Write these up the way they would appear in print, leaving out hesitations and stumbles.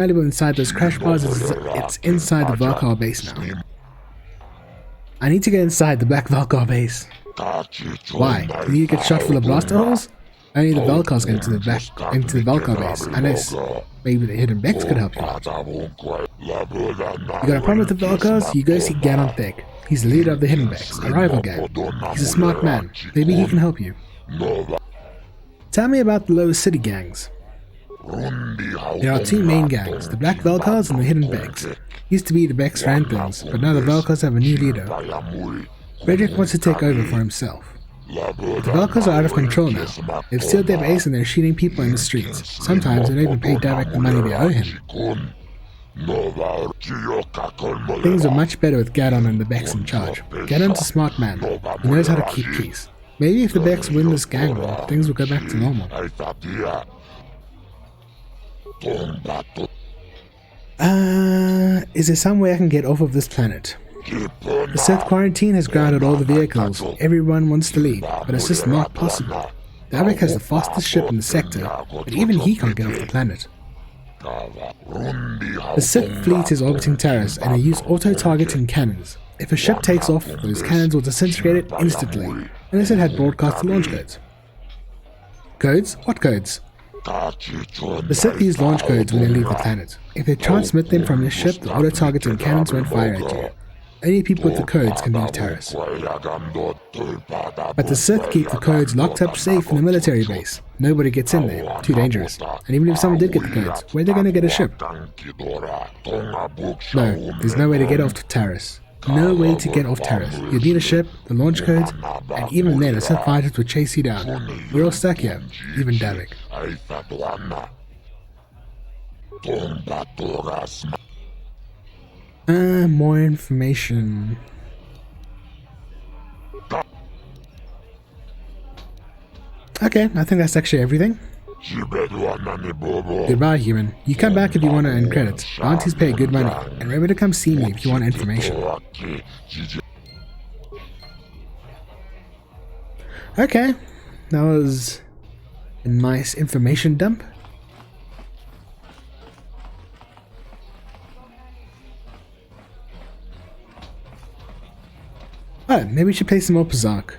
Valuable inside those crash pods is it's inside the Valkar base now. I need to get inside the Black Valkar base. Why? Do you get shot full of blaster holes? Only the Valkars get into the Valkar base, unless maybe the hidden Bex could help you. You got a problem with the Valkars? You go see Ganon Thick. He's the leader of the hidden Bex, a rival gang. He's a smart man. Maybe he can help you. Tell me about the lower city gangs. There are two main gangs, the Black Valkars and the hidden Bex. Used to be the Bex Ranthans, but now the Valkars have a new leader. Frederick wants to take over for himself. The Valkars are out of control now. They've sealed their base and they're shooting people in the streets. Sometimes they don't even pay Davik the money they owe him. Things are much better with Gadon and the Bex in charge. Gadon's a smart man. He knows how to keep peace. Maybe if the Bex win this gang war, things will go back to normal. Is there some way I can get off of this planet? The Sith quarantine has grounded all the vehicles. Everyone wants to leave, but it's just not possible. Davik has the fastest ship in the sector, but even he can't get off the planet. The Sith fleet is orbiting Taris, and they use auto-targeting cannons. If a ship takes off, those cannons will disintegrate it instantly, unless it had broadcast the launch codes. Codes? What codes? The Sith use launch codes when they leave the planet. If they transmit them from your ship, the auto-targeting cannons won't fire at you. Only people with the codes can leave Taris. But the Sith keep the codes locked up safe in the military base. Nobody gets in there. Too dangerous. And even if someone did get the codes, where are they going to get a ship? No, there's no way to get off to Taris. No way to get off Taris. You'd need a ship, the launch codes, and even then the Sith fighters would chase you down. We're all stuck here, even Davik. More information. Okay, I think that's actually everything. Goodbye, human. You come back if you want to earn credits. Bounties pay good money, and remember to come see me if you want information. Okay, that was a nice information dump. Oh, maybe we should play some more Berserk,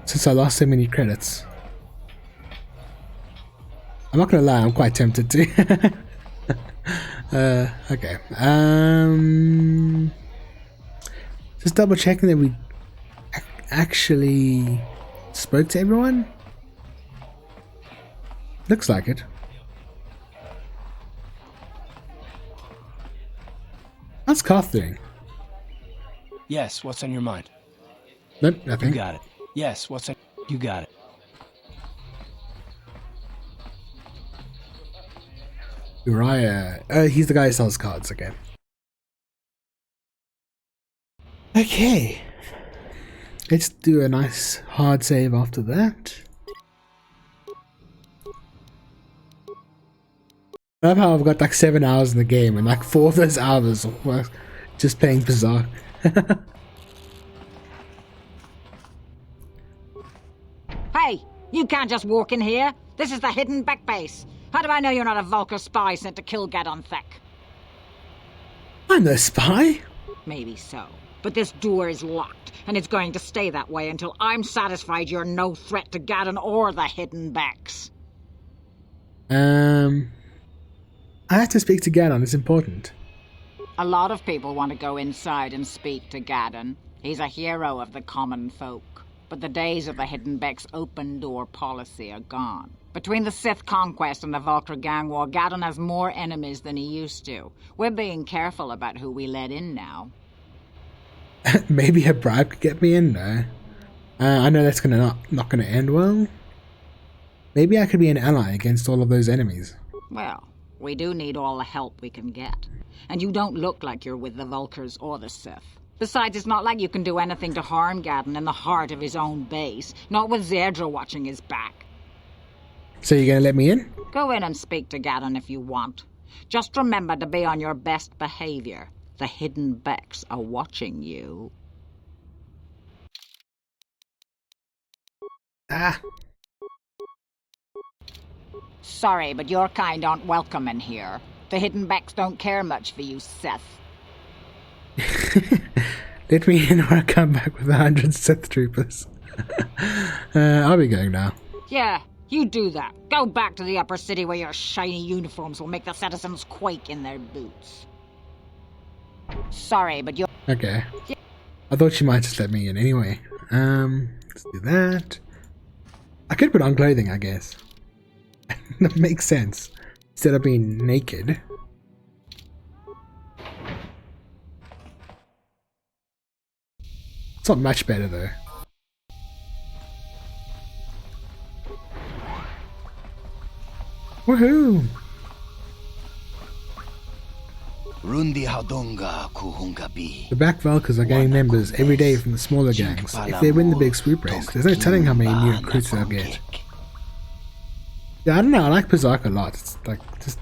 since I lost so many credits. I'm not gonna lie, I'm quite tempted to. Okay. Just double checking that we actually spoke to everyone. Looks like it. How's Koth doing? Yes, what's on your mind? Nope, nothing. You got it. Yes, what's on... You got it. Uriah. He's the guy who sells cards, okay. Okay. Let's do a nice hard save after that. I love how I've got like 7 hours in the game and like 4 of those hours were just playing Berserk. Hey, you can't just walk in here. This is the hidden back base. How do I know you're not a Vulcar spy sent to kill Gadon Thick? I'm no spy. Maybe so. But this door is locked, and it's going to stay that way until I'm satisfied you're no threat to Gadon or the hidden backs. I have to speak to Gadon, it's important. A lot of people want to go inside and speak to Gadon. He's a hero of the common folk. But the days of the hidden Beck's open door policy are gone. Between the Sith conquest and the Vulcar gang war, Gadon has more enemies than he used to. We're being careful about who we let in now. Maybe a bribe could get me in there. I know that's not gonna end well. Maybe I could be an ally against all of those enemies. Well, we do need all the help we can get. And you don't look like you're with the Vulcars or the Sith. Besides, it's not like you can do anything to harm Gadon in the heart of his own base. Not with Zedra watching his back. So you're gonna let me in? Go in and speak to Gadon if you want. Just remember to be on your best behavior. The hidden Becks are watching you. Ah. Sorry, but your kind aren't welcome in here. The hidden Becks don't care much for you, Seth. Let me in or I come back with 100 Sith troopers. I'll be going now. Yeah, you do that. Go back to the upper city where your shiny uniforms will make the citizens quake in their boots. Sorry, but you're... Okay. I thought she might just let me in anyway. Let's do that. I could put on clothing, I guess. That makes sense. Instead of being naked. It's not much better though. Woohoo! The Black Valkyrs are gaining members every day from the smaller gangs. If they win the big swoop race, there's no telling how many new recruits they'll get. Yeah, I don't know, I like Berserk a lot. It's like, just...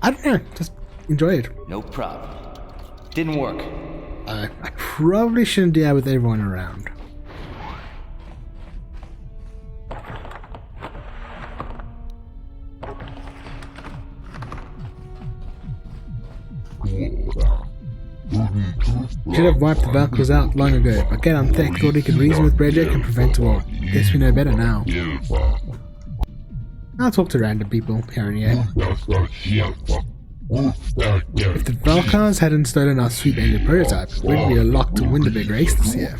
I don't know, just enjoy it. No problem. Didn't work. I probably shouldn't do that with everyone around. Should have wiped the Valkyries out long ago, but Gadon Tech thought he could reason with Brejik and prevent war. Guess we know better now. I'll talk to random people here and here. If the Valkyrs hadn't stolen our sweet alien prototype, we'd be a lock to win the big race this year.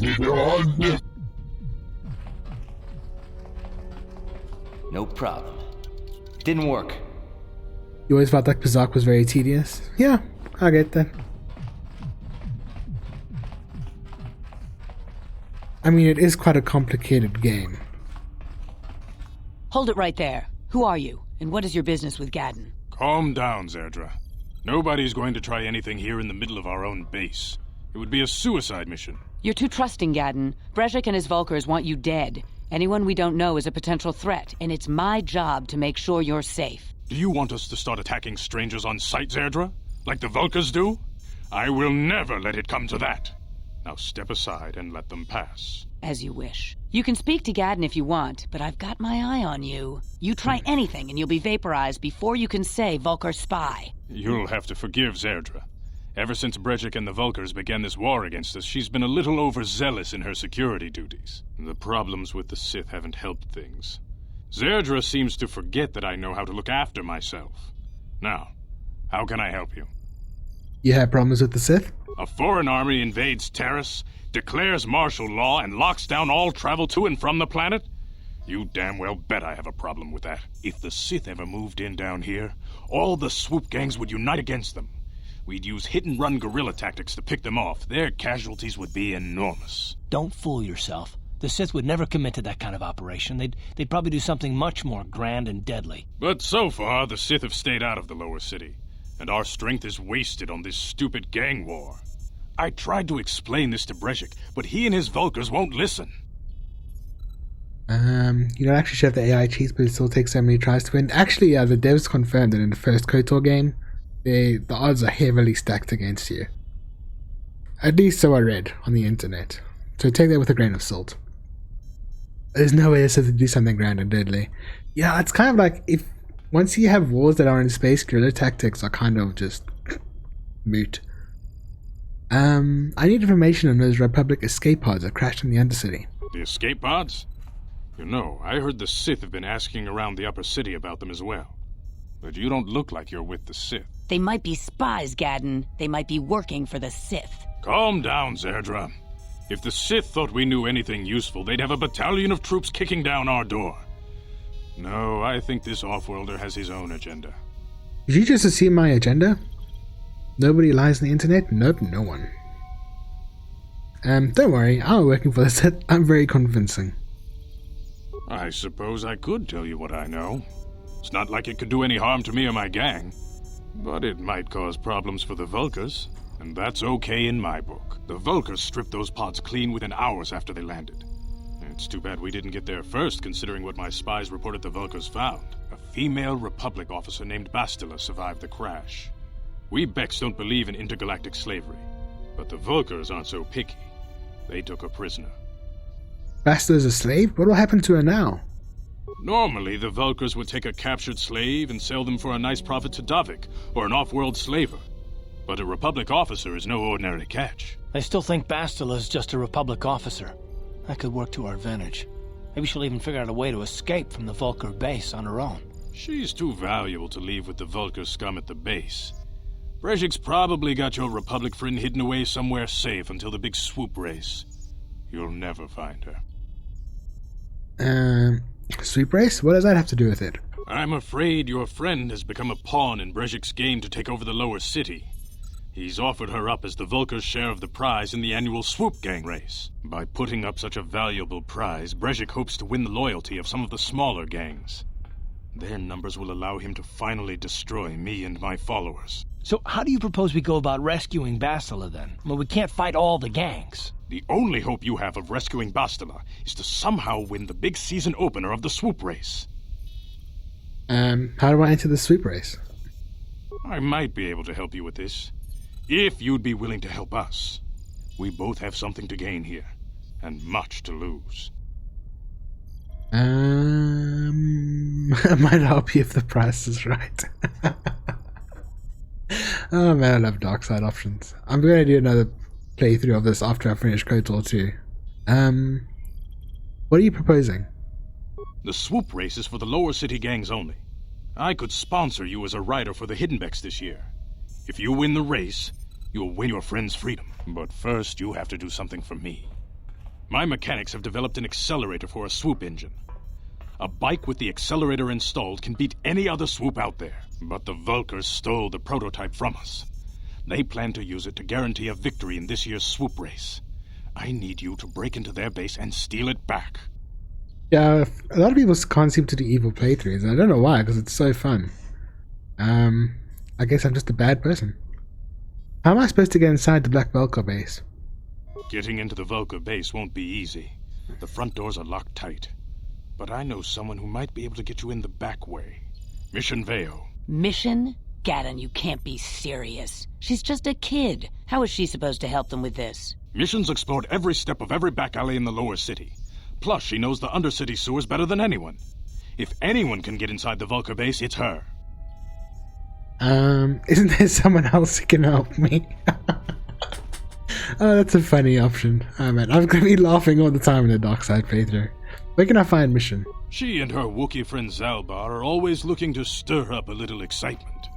No problem. Didn't work. You always felt like Berserk was very tedious? Yeah, I get that. I mean, it is quite a complicated game. Hold it right there. Who are you, and what is your business with Gadon? Calm down, Zerdra. Nobody's going to try anything here in the middle of our own base. It would be a suicide mission. You're too trusting, Gadon. Brejik and his Vulkars want you dead. Anyone we don't know is a potential threat, and it's my job to make sure you're safe. Do you want us to start attacking strangers on sight, Zerdra? Like the Vulkars do? I will never let it come to that. Now step aside and let them pass. As you wish. You can speak to Gadon if you want, but I've got my eye on you. You try anything and you'll be vaporized before you can say Vulkar spy. You'll have to forgive Zerdra. Ever since Brejik and the Vulkars began this war against us, she's been a little overzealous in her security duties. The problems with the Sith haven't helped things. Zerdra seems to forget that I know how to look after myself. Now, how can I help you? You have problems with the Sith? A foreign army invades Terrace, declares martial law, and locks down all travel to and from the planet? You damn well bet I have a problem with that. If the Sith ever moved in down here, all the swoop gangs would unite against them. We'd use hit-and-run guerrilla tactics to pick them off. Their casualties would be enormous. Don't fool yourself. The Sith would never commit to that kind of operation. They'd probably do something much more grand and deadly. But so far, the Sith have stayed out of the lower city, and our strength is wasted on this stupid gang war. I tried to explain this to Brejik, but he and his Vulkars won't listen. You don't actually have the AI cheats, but it still takes so many tries to win. Actually, the devs confirmed that in the first KOTOR game, the odds are heavily stacked against you. At least so I read on the internet. So take that with a grain of salt. There's no way to do something grand and deadly. Yeah, it's kind of like if once you have wars that are in space, guerrilla tactics are kind of just moot. I need information on those Republic escape pods that crashed in the Undercity. The escape pods? You know, I heard the Sith have been asking around the upper city about them as well. But you don't look like you're with the Sith. They might be spies, Gadon. They might be working for the Sith. Calm down, Zerdra. If the Sith thought we knew anything useful, they'd have a battalion of troops kicking down our door. No, I think this off-worlder has his own agenda. Did you just assume my agenda? Nobody lies on the internet? Nope, no one. Don't worry, I'm working for the Sith. I'm very convincing. I suppose I could tell you what I know. It's not like it could do any harm to me or my gang. But it might cause problems for the Vulkars, and that's okay in my book. The Vulkars stripped those pods clean within hours after they landed. It's too bad we didn't get there first, considering what my spies reported the Vulkars found. A female Republic officer named Bastila survived the crash. We Becks don't believe in intergalactic slavery, but the Vulkars aren't so picky. They took her prisoner. Bastila's a slave? What will happen to her now? Normally, the Vulkars would take a captured slave and sell them for a nice profit to Davik, or an off-world slaver. But a Republic officer is no ordinary catch. I still think Bastila's just a Republic officer. That could work to our advantage. Maybe she'll even figure out a way to escape from the Vulkar base on her own. She's too valuable to leave with the Vulkar scum at the base. Brejik's probably got your Republic friend hidden away somewhere safe until the big swoop race. You'll never find her. Sweep race? What does that have to do with it? I'm afraid your friend has become a pawn in Brejik's game to take over the lower city. He's offered her up as the Vulkar's share of the prize in the annual swoop gang race. By putting up such a valuable prize, Brejik hopes to win the loyalty of some of the smaller gangs. Their numbers will allow him to finally destroy me and my followers. So how do you propose we go about rescuing Bastila then? Well, we can't fight all the gangs. The only hope you have of rescuing Bastila is to somehow win the big season opener of the swoop race. How do I enter the sweep race? I might be able to help you with this, if you'd be willing to help us. We both have something to gain here, and much to lose. I might help you if the price is right. Oh man, I love dark side options. I'm going to do another playthrough of this after I finish KOTOR 2. What are you proposing? The swoop race is for the lower city gangs only. I could sponsor you as a rider for the Hiddenbecks this year. If you win the race, you'll win your friend's freedom. But first, you have to do something for me. My mechanics have developed an accelerator for a swoop engine. A bike with the accelerator installed can beat any other swoop out there. But the Vulkars stole the prototype from us. They plan to use it to guarantee a victory in this year's swoop race. I need you to break into their base and steal it back. Yeah, a lot of people can't seem to do evil playthroughs, and I don't know why, because it's so fun. I guess I'm just a bad person. How am I supposed to get inside the Black Vulkar base? Getting into the Vulkar base won't be easy. The front doors are locked tight. But I know someone who might be able to get you in the back way. Mission Veo. Mission? Gadon, you can't be serious. She's just a kid. How is she supposed to help them with this? Mission's explored every step of every back alley in the lower city. Plus, she knows the undercity sewers better than anyone. If anyone can get inside the Vulkar base, it's her. Isn't there someone else who can help me? Oh, that's a funny option. Oh man, I'm gonna be laughing all the time in the dark side playthrough. Where can I find Mission? She and her Wookiee friend Zalbar are always looking to stir up a little excitement.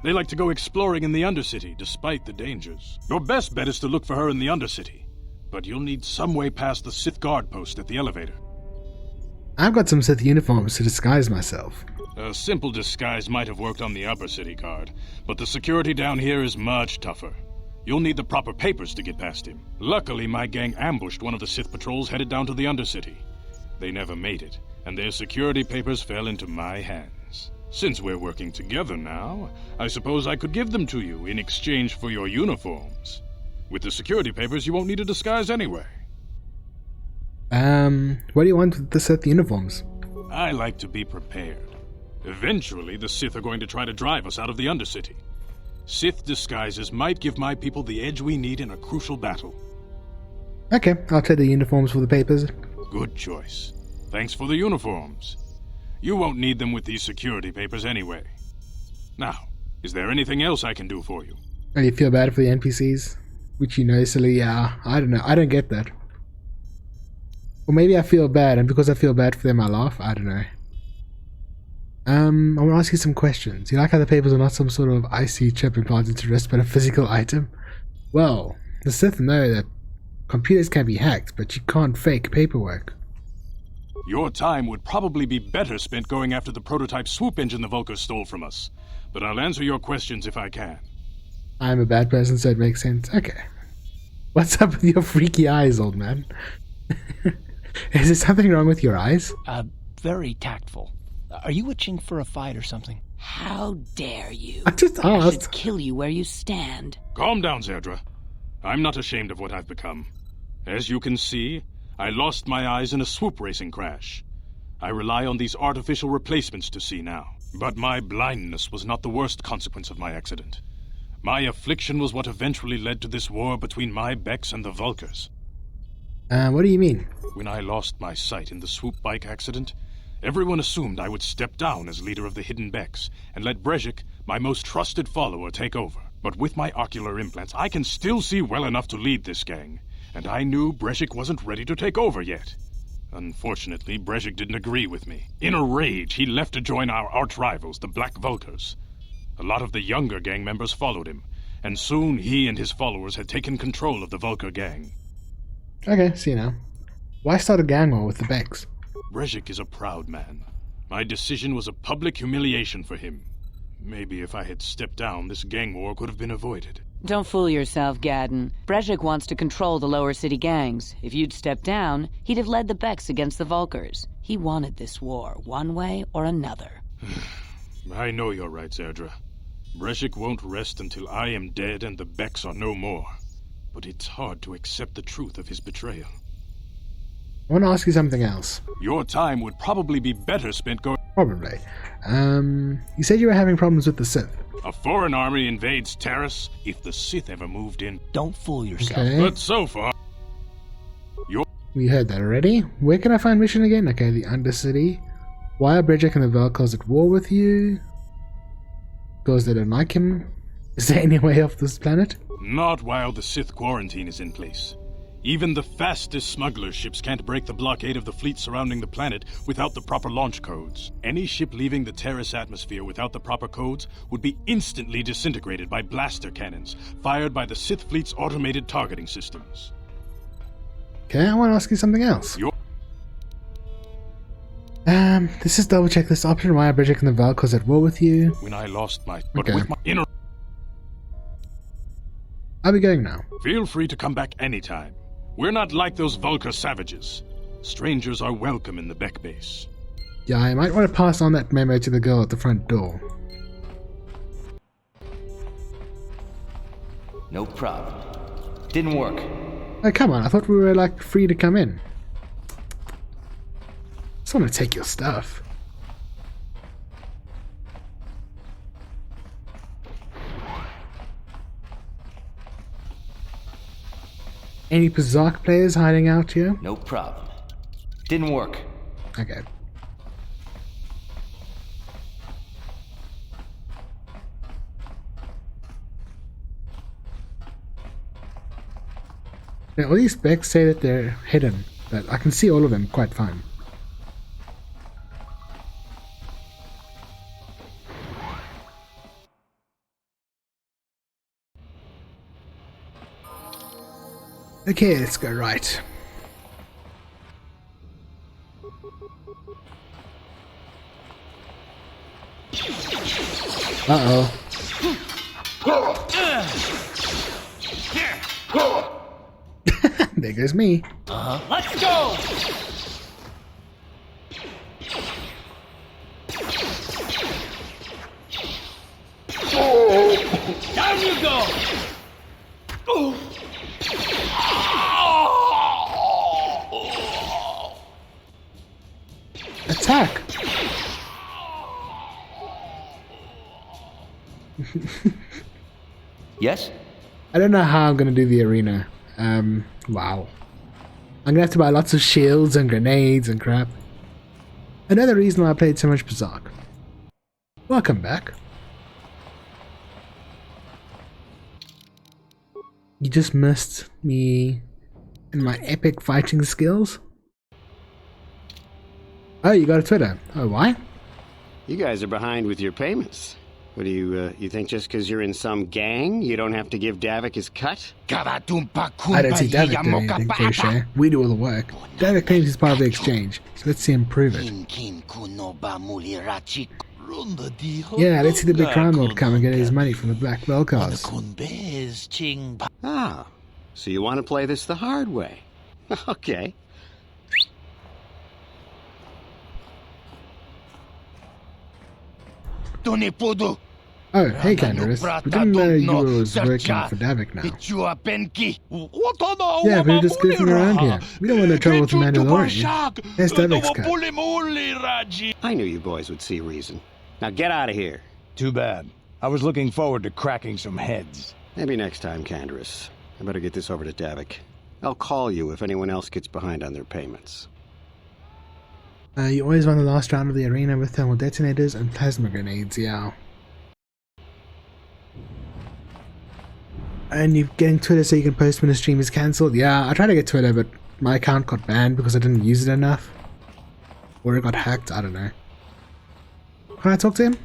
They like to go exploring in the Undercity, despite the dangers. Your best bet is to look for her in the Undercity, but you'll need some way past the Sith guard post at the elevator. I've got some Sith uniforms to disguise myself. A simple disguise might have worked on the Upper City guard, but the security down here is much tougher. You'll need the proper papers to get past him. Luckily, my gang ambushed one of the Sith patrols headed down to the Undercity. They never made it, and their security papers fell into my hands. Since we're working together now, I suppose I could give them to you in exchange for your uniforms. With the security papers, you won't need a disguise anyway. What do you want with the Sith uniforms? I like to be prepared. Eventually, the Sith are going to try to drive us out of the Undercity. Sith disguises might give my people the edge we need in a crucial battle. Okay, I'll trade the uniforms for the papers. Good choice. Thanks for the uniforms. You won't need them with these security papers anyway. Now, is there anything else I can do for you? Oh, you feel bad for the NPCs? Which you know, silly, yeah, I don't know, I don't get that. Or maybe I feel bad, and because I feel bad for them I laugh, I don't know. I want to ask you some questions. You like how the papers are not some sort of IC chip implanted to wrist, but a physical item? Well, the Sith know that computers can be hacked, but you can't fake paperwork. Your time would probably be better spent going after the prototype swoop engine the Vulkars stole from us. But I'll answer your questions if I can. I'm a bad person, so it makes sense. Okay. What's up with your freaky eyes, old man? Is there something wrong with your eyes? Very tactful. Are you itching for a fight or something? How dare you? I just I asked. should kill you where you stand. Calm down, Zerdra. I'm not ashamed of what I've become. As you can see, I lost my eyes in a swoop racing crash. I rely on these artificial replacements to see now. But my blindness was not the worst consequence of my accident. My affliction was what eventually led to this war between my Becks and the Vulkars. What do you mean? When I lost my sight in the swoop bike accident, everyone assumed I would step down as leader of the Hidden Becks and let Brezhik, my most trusted follower, take over. But with my ocular implants, I can still see well enough to lead this gang, and I knew Brezhik wasn't ready to take over yet. Unfortunately, Brezhik didn't agree with me. In a rage, he left to join our arch-rivals, the Black Vulkars. A lot of the younger gang members followed him, and soon he and his followers had taken control of the Vulkar gang. Okay, see now. Why start a gang war with the Becks? Brezhik is a proud man. My decision was a public humiliation for him. Maybe if I had stepped down, this gang war could have been avoided. Don't fool yourself, Gadden. Brezhik wants to control the lower city gangs. If you'd stepped down, he'd have led the Becks against the Vulkars. He wanted this war, one way or another. I know you're right, Zerdra. Brezhik won't rest until I am dead and the Becks are no more. But it's hard to accept the truth of his betrayal. I want to ask you something else. Your time would probably be better spent going... Probably. You said you were having problems with the Sith. A foreign army invades Terrace if the Sith ever moved in. Don't fool yourself. Okay. But so far... We heard that already. Where can I find mission again? Okay, the Undercity. Why are Brezhik and the Vulkars at war with you? Because they don't like him? Is there any way off this planet? Not while the Sith quarantine is in place. Even the fastest smuggler ships can't break the blockade of the fleet surrounding the planet without the proper launch codes. Any ship leaving the Terrace atmosphere without the proper codes would be instantly disintegrated by blaster cannons fired by the Sith fleet's automated targeting systems. Okay, I want to ask you something else. Let's just double check this option. Why are Brezhik and the Vulkars at war with you? When I lost my... But Okay. with my inner... I'll be going now. Feel free to come back anytime. We're not like those Vulkar savages. Strangers are welcome in the Beck base. Yeah, I might want to pass on that memo to the girl at the front door. No problem. Didn't work. Oh, come on, I thought we were, like, free to come in. Just want to take your stuff. Any Berserk players hiding out here? No problem. Didn't work. Okay. Now, all these specs say that they're hidden, but I can see all of them quite fine. Okay, let's go right. Uh-oh. There goes me. Let's go! Down you go! Attack! Yes? I don't know how I'm gonna do the arena. Wow. I'm gonna have to buy lots of shields and grenades and crap. Another reason why I played so much Berserk. Welcome back. You just missed me and my epic fighting skills? Oh, you got a Twitter. Oh, why? You guys are behind with your payments. What do you think just because you're in some gang, you don't have to give Davik his cut? I don't see Davik doing anything for a share. We do all the work. Davik claims he's part of the exchange, so let's see him prove it. Yeah, let's see the big crime lord come and get his money from the Black Vulkars. Ah, so you want to play this the hard way. Okay. Oh, hey Canderous. We didn't know you was working for Davik now. Yeah, we were just goofing around here. We don't want no trouble with the Mandalorian. There's Davik's cut. I knew you boys would see reason. Now get out of here. Too bad. I was looking forward to cracking some heads. Maybe next time, Canderous. I better get this over to Davik. I'll call you if anyone else gets behind on their payments. You always won the last round of the arena with thermal detonators and plasma grenades, yeah. And you're getting Twitter so you can post when a stream is cancelled? Yeah, I tried to get Twitter, but my account got banned because I didn't use it enough. Or it got hacked, I don't know. Can I talk to him?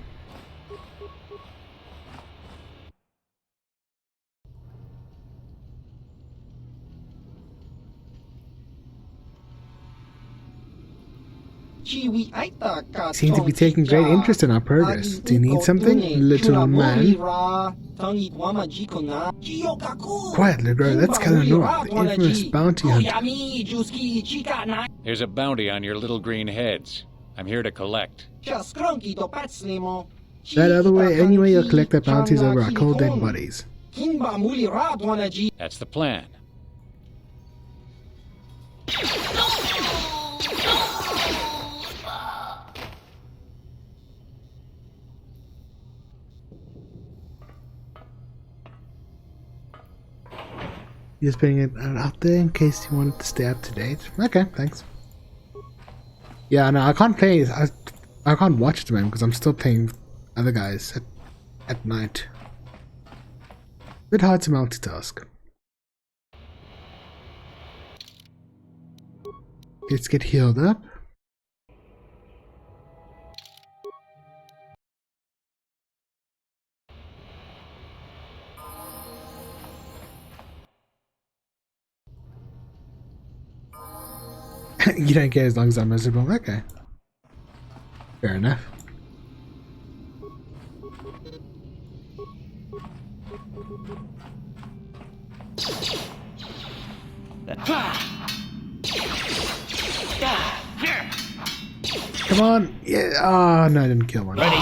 Seem to be taking great interest in our progress. Do you need something, little man? Quiet, Legro, let's Killer North, the infamous bounty hunter. There's a bounty on your little green heads. I'm here to collect. That other way, anyway, you'll collect the bounties over our cold dead bodies. That's the plan. Just putting it out there in case you wanted to stay up to date. Okay, thanks. Yeah, no, I can't play. I can't watch them because I'm still playing other guys at night. Bit hard to multitask. Let's get healed up. You don't care as long as I'm miserable. Okay. Fair enough. Come on. Yeah. Oh, no, I didn't kill one. Ready?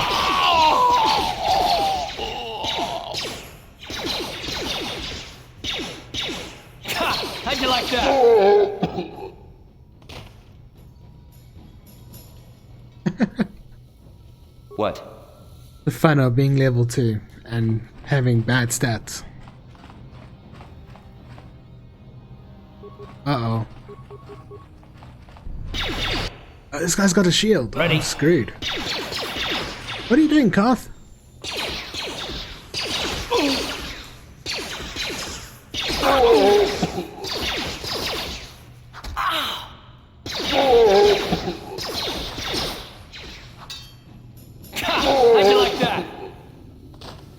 How'd you like that? What? The fun of being level 2 and having bad stats. Uh-oh. Oh, this guy's got a shield. Ready? I'm screwed. What are you doing, Koth?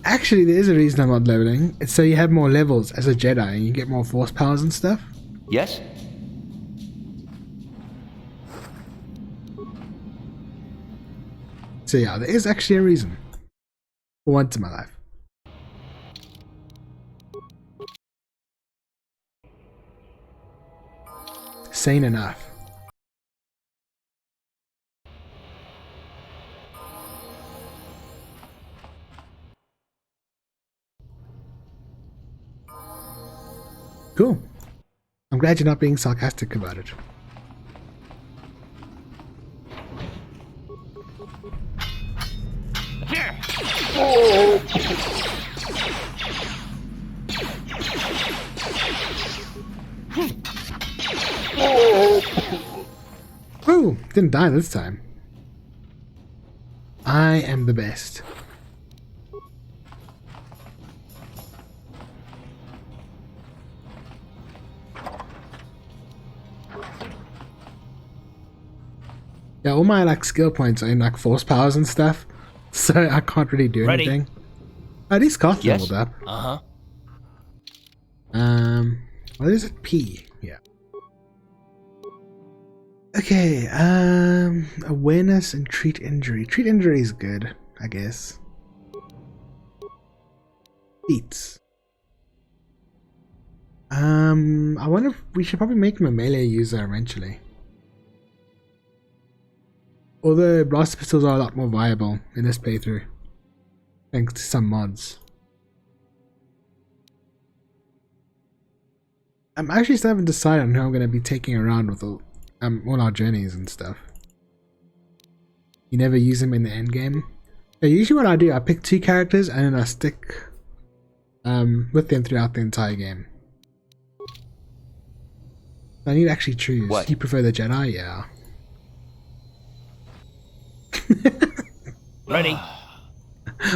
Actually, there is a reason I'm not leveling. It's so you have more levels as a Jedi and you get more force powers and stuff. Yes? So yeah, there is actually a reason. For once in my life. Sane enough. Cool. I'm glad you're not being sarcastic about it. Oh, didn't die this time. I am the best. Yeah, all my like skill points are in like force powers and stuff, so I can't really do Ready? anything. At least Koth Yes. leveled up. Uh-huh. What is it? P. Yeah. Okay. Awareness and treat injury. Treat injury is good, I guess. Beats. I wonder if we should probably make him a melee user eventually. Although blaster pistols are a lot more viable in this playthrough, thanks to some mods. I'm actually still haven't decided on who I'm going to be taking around with all our journeys and stuff. You never use them in the end game. Yeah, usually what I do, I pick 2 characters and then I stick with them throughout the entire game. I need to actually choose. What? You prefer the Jedi? Yeah. Ready?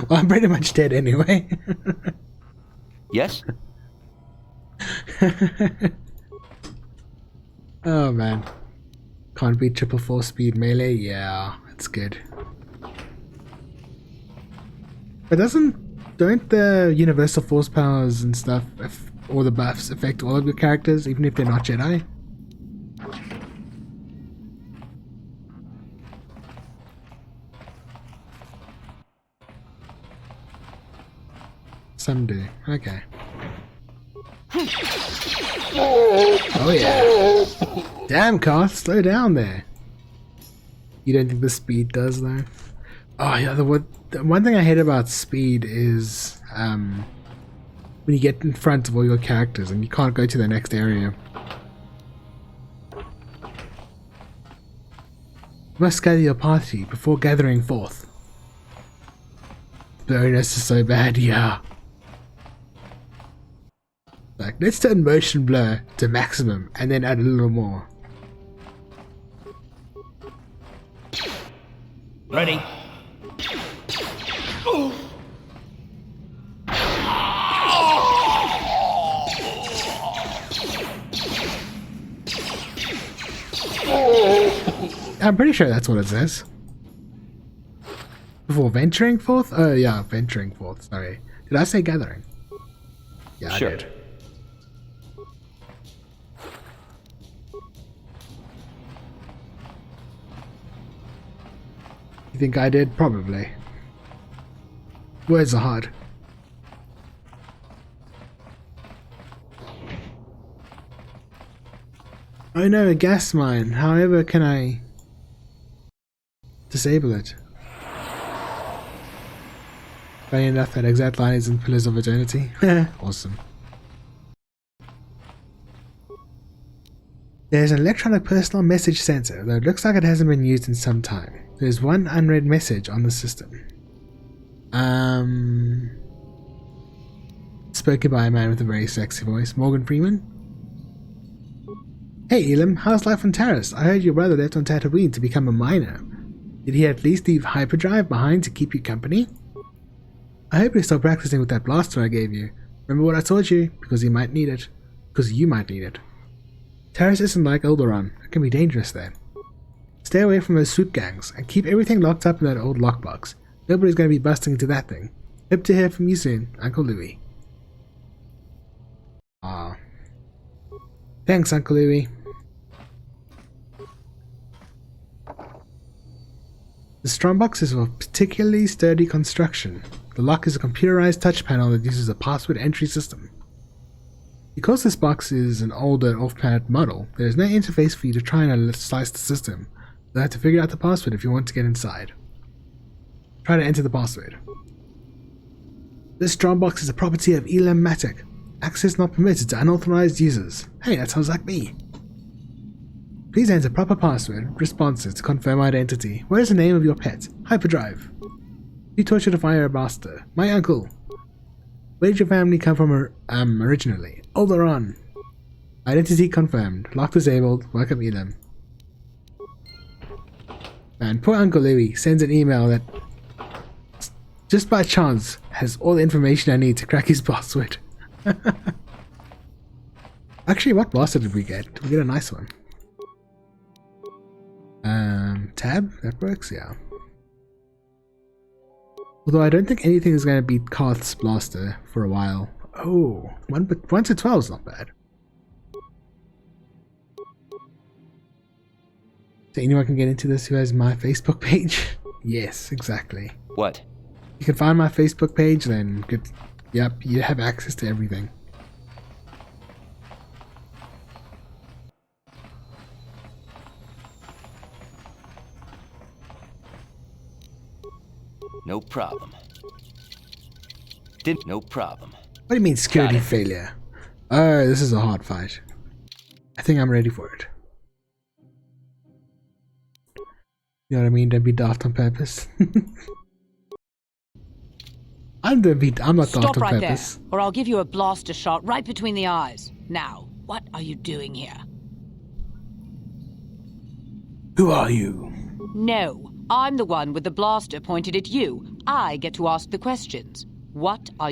Well, I'm pretty much dead anyway. Yes? Oh man. Can't beat 444 speed melee? Yeah, it's good. But don't the universal force powers and stuff, or the buffs, affect all of your characters, even if they're not Jedi? Some do. Okay. Oh yeah. Damn, Carth, slow down there. You don't think the speed does though? Oh yeah, the one thing I hate about speed is when you get in front of all your characters and you can't go to the next area. You must gather your party before gathering forth. Blurriness is so bad, yeah. Like, let's turn motion blur to maximum and then add a little more. Ready? I'm pretty sure that's what it says. Before venturing forth? Oh yeah, venturing forth, sorry. Did I say gathering? Yeah, Sure. I did. You think I did? Probably. Words are hard. Oh no, a gas mine. However can I disable it? Funny enough, that exact line is in Pillars of Eternity. Awesome. There's an electronic personal message sensor, though it looks like it hasn't been used in some time. There's one unread message on the system. Spoken by a man with a very sexy voice. Morgan Freeman? Hey Elam, how's life on Taris? I heard your brother left on Tatooine to become a miner. Did he at least leave hyperdrive behind to keep you company? I hope you're still practicing with that blaster I gave you. Remember what I told you? Because you might need it. Because you might need it. Taris isn't like Alderaan. It can be dangerous there. Stay away from those swoop gangs, and keep everything locked up in that old lockbox. Nobody's going to be busting into that thing. Hope to hear from you soon, Uncle Louie. Ah. Thanks, Uncle Louie. The strongbox is of a particularly sturdy construction. The lock is a computerized touch panel that uses a password entry system. Because this box is an older off-planet model, there is no interface for you to try and slice the system. You'll have to figure out the password if you want to get inside. Try to enter the password. This strongbox is a property of Elam Matic. Access not permitted to unauthorized users. Hey, that sounds like me. Please enter proper password responses to confirm identity. What is the name of your pet? Hyperdrive. You taught you to fire a blaster. My uncle. Where did your family come from originally? Alderaan. Identity confirmed. Lock disabled. Welcome Elam. And poor Uncle Louie sends an email that just by chance has all the information I need to crack his password. Actually, what blaster did we get? Did we get a nice one? Tab? That works, yeah. Although I don't think anything is going to beat Carth's blaster for a while. Oh, 1 to 12 is not bad. So anyone can get into this who has my Facebook page? Yes, exactly. What? You can find my Facebook page, then yep, you have access to everything. No problem. No problem. What do you mean security failure? Oh, this is a hard fight. I think I'm ready for it. You know what I mean? Don't be daft on purpose. I'm not Stop daft on right there, purpose. or I'll give you a blaster shot right between the eyes. Now, what are you doing here? Who are you? No. I'm the one with the blaster pointed at you. I get to ask the questions. What are